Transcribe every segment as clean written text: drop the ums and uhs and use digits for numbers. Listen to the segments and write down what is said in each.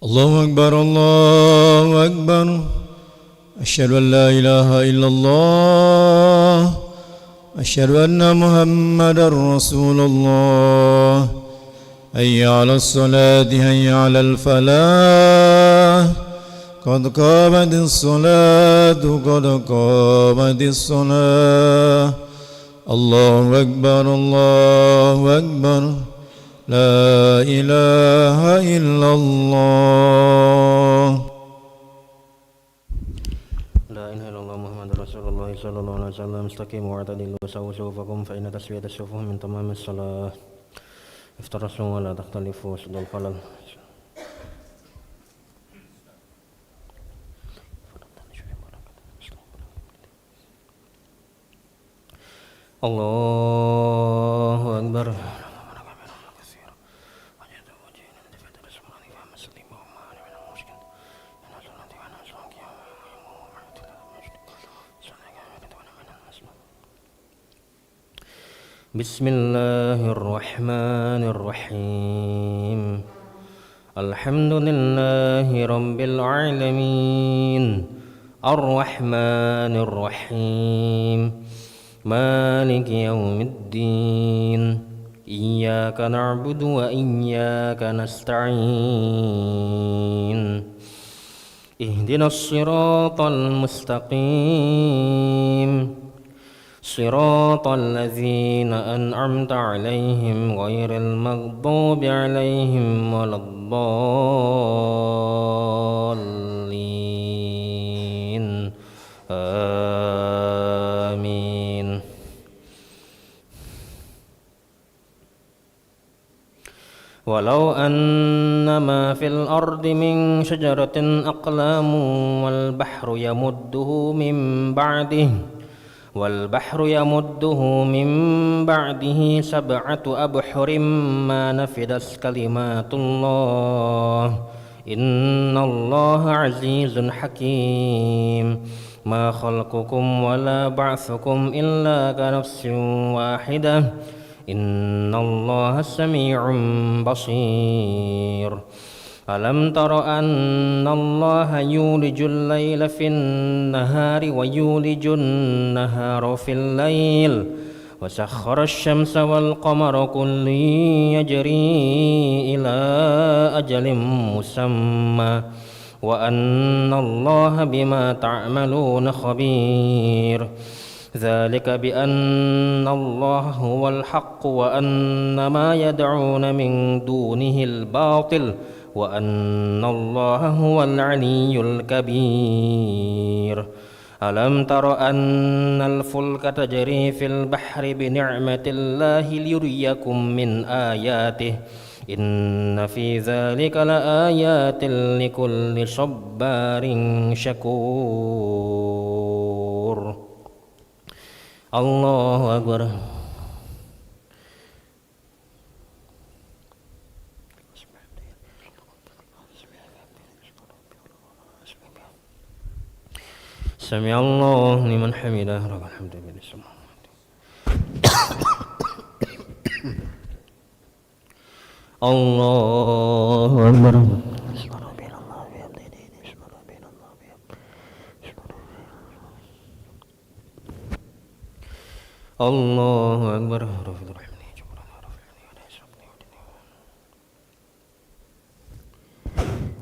الله أكبر الله أكبر أشهد أن لا إله إلا الله أشهد أن محمدا رسول الله حي على الصلاة حي على الفلاح قد قامت الصلاة قد قامت الصلاة الله أكبر الله أكبر لا إله إلا الله لا إله إلا الله محمد رسول الله صلى الله عليه وسلم استقيموا واعتدلوا وسووا صفوفكم فإن تسوية الصفوف من تمام الصلاة افترسوا ولا تختلفوا سد الخلل الله أكبر بسم الله الرحمن الرحيم الحمد لله رب العالمين الرحمن الرحيم مالك يوم الدين إياك نعبد وإياك نستعين اهدنا الصراط المستقيم صراط الذين أنعمت عليهم غير المغضوب عليهم ولا الضالين آمين ولو أن ما في الأرض من شجرة أقلام والبحر يمده من بعده 7 أبحر ما نفدت كلمات الله إن الله عزيز حكيم ما خلقكم ولا بعثكم إلا كنفس واحدة إن الله سميع بصير ألم تر أن الله يولج الليل في النهار ويولج النهار في الليل وسخر الشمس والقمر كل يجري إلى أجل مسمى وأن الله بما تعملون خبير ذلك بأن الله هو الحق وأن ما يدعون من دونه الباطل وأن الله هو العلي الكبير ألم تر أن الفلك تجري في البحر بنعمة الله ليريكم من آياته إن في ذلك لآيات لكل صبار شكور الله أكبر سمع الله لمن حمده رب الحمد لله الله أكبر الله أكبر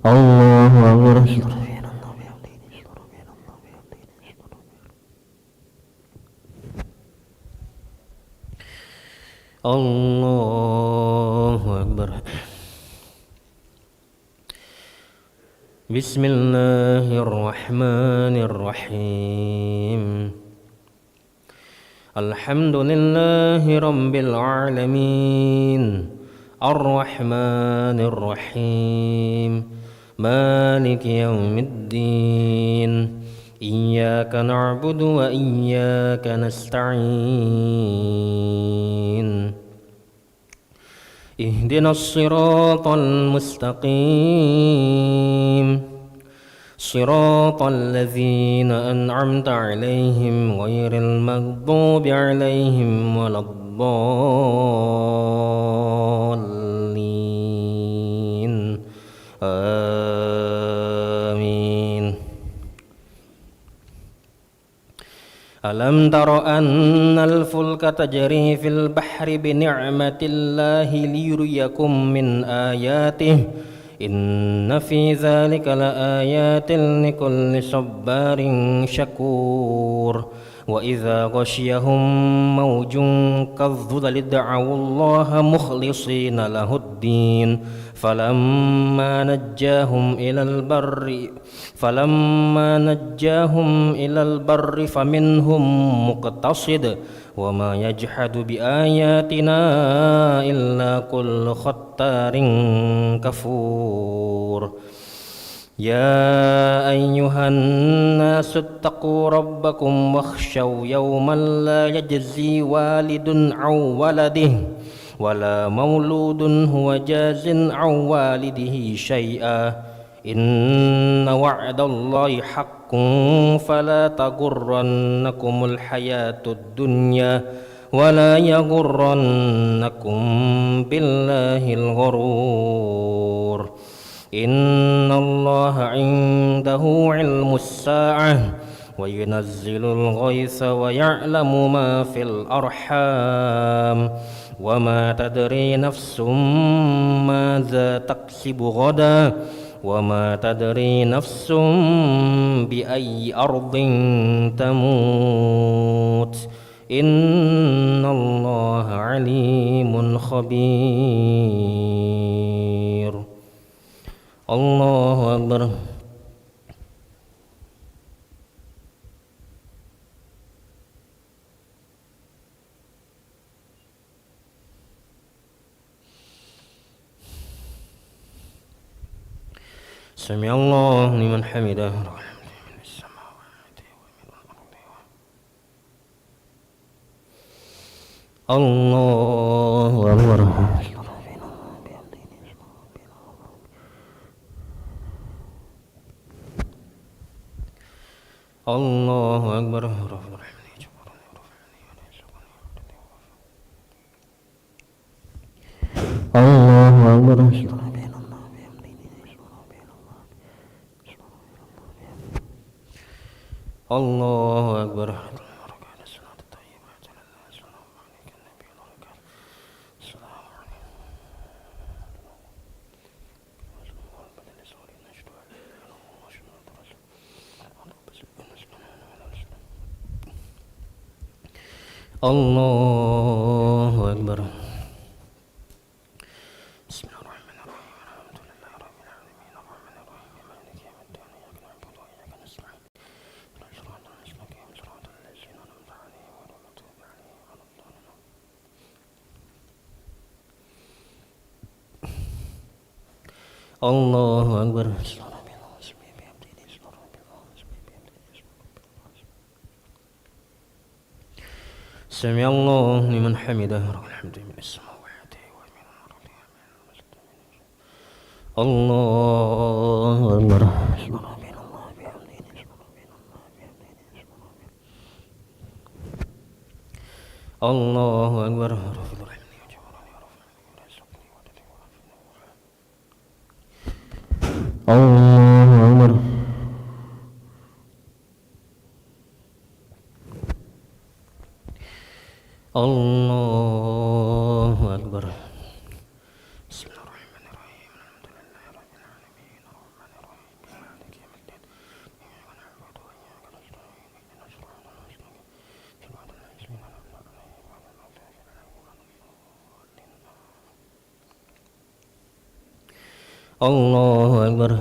الله أكبر الله أكبر بسم الله الرحمن الرحيم الحمد لله رب العالمين الرحمن الرحيم مالك يوم الدين إياك نعبد وإياك نستعين اهدنا الصراط المستقيم صراط الذين أنعمت عليهم غير المغضوب عليهم ولا الضالين ألم تر أن الفلك تجري في البحر بنعمة الله ليريكم من آياته إن في ذلك لآيات لكل صبار شكور وإذا غشيهم موج كالظلل دعوا الله مخلصين له الدين فلما نجاهم إلى البر فمنهم مقتصد وما يجحد بآياتنا إلا كل ختار كفور يا أيها الناس اتقوا ربكم واخشوا يوما لا يجزي والد عن ولده ولا مولود هو جاز عن والده شيئا إن وعد الله حق فلا تغرنكم الحياة الدنيا ولا يغرنكم بالله الغرور إن الله عنده علم الساعة وينزل الغيث ويعلم ما في الأرحام وما تدري نفس ماذا تكسب غدا وما تدري نفس بأي أرض تموت إن الله عليم خبير الله أكبر سمع الله لمن حمده الله أكبر الله أكبر الله أكبر الله أكبر الله أكبر بسم الله الرحمن الرحيم الحمد لله رب العالمين الرحمن الرحيم مالك يوم الدين إياك نعبد وإياك نستعين اهدنا الصراط المستقيم صراط الذين أنعمت عليهم غير المغضوب عليهم ولا الضالين الله أكبر سمع الله لمن حمده الحمد من السماوات ومن الأرض الله أكبر الله أكبر الله أكبر الله أكبر بسم الله الرحمن الرحيم الحمد لله رب العالمين الرحمن الرحيم مالك يوم الدين إياك نعبد وإياك نستعين اهدنا الصراط المستقيم صراط الذين أنعمت عليهم غير المغضوب عليهم ولا الضالين الله أكبر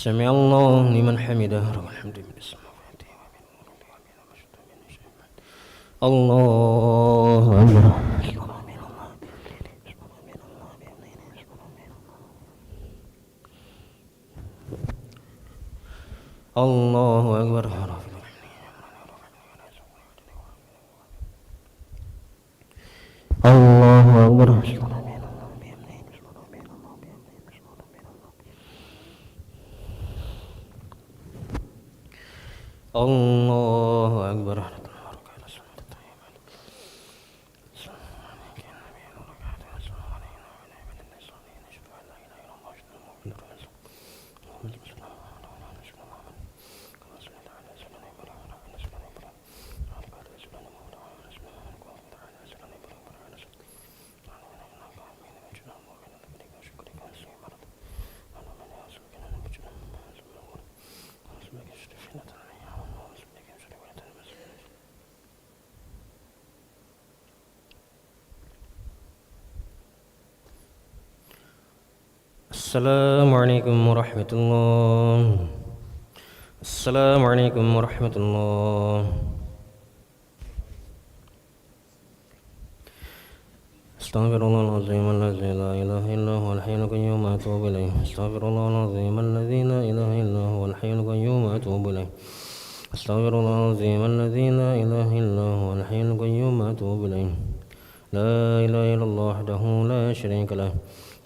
سمع الله لمن حمده الحمد من السماوات ومن الأرض الله أكبر الله أكبر الله أكبر الله أكبر Assalamualaikum warahmatullahi. Assalamualaikum warahmatullahi. Astaghfirullahaladzim alladzi la ilaha illa huwal hayyul qayyum wa atubu ilaih. Astaghfirullahaladzim alladzi la ilaha illa huwal hayyul qayyum wa atubu ilaih. Astaghfirullahaladzim alladzi la ilaha illa huwal hayyul qayyum wa atubu ilaih. La ilaha illallah wahdahu la syarika lah.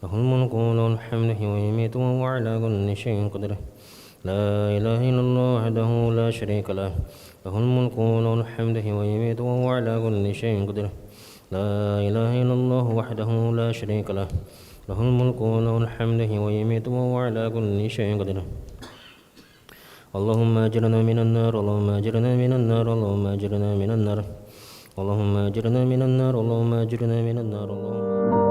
Lahul mulku wa lahul hamdu wa yumiitu wa huwa ala kulli syai'in qadir. La ilaha illallah wahdahu la syarika lah. Lahul mulku wa lahul hamdu wa yumiitu wa huwa ala kulli syai'in qadir. لا إله إلا الله وحده لا شريك له له الملك وله الحمد ويميت وهو على كل شيء قدير اللهم أجرنا من النار اللهم أجرنا من النار اللهم أجرنا من النار اللهم أجرنا من النار اللهم أجرنا من النار اللهم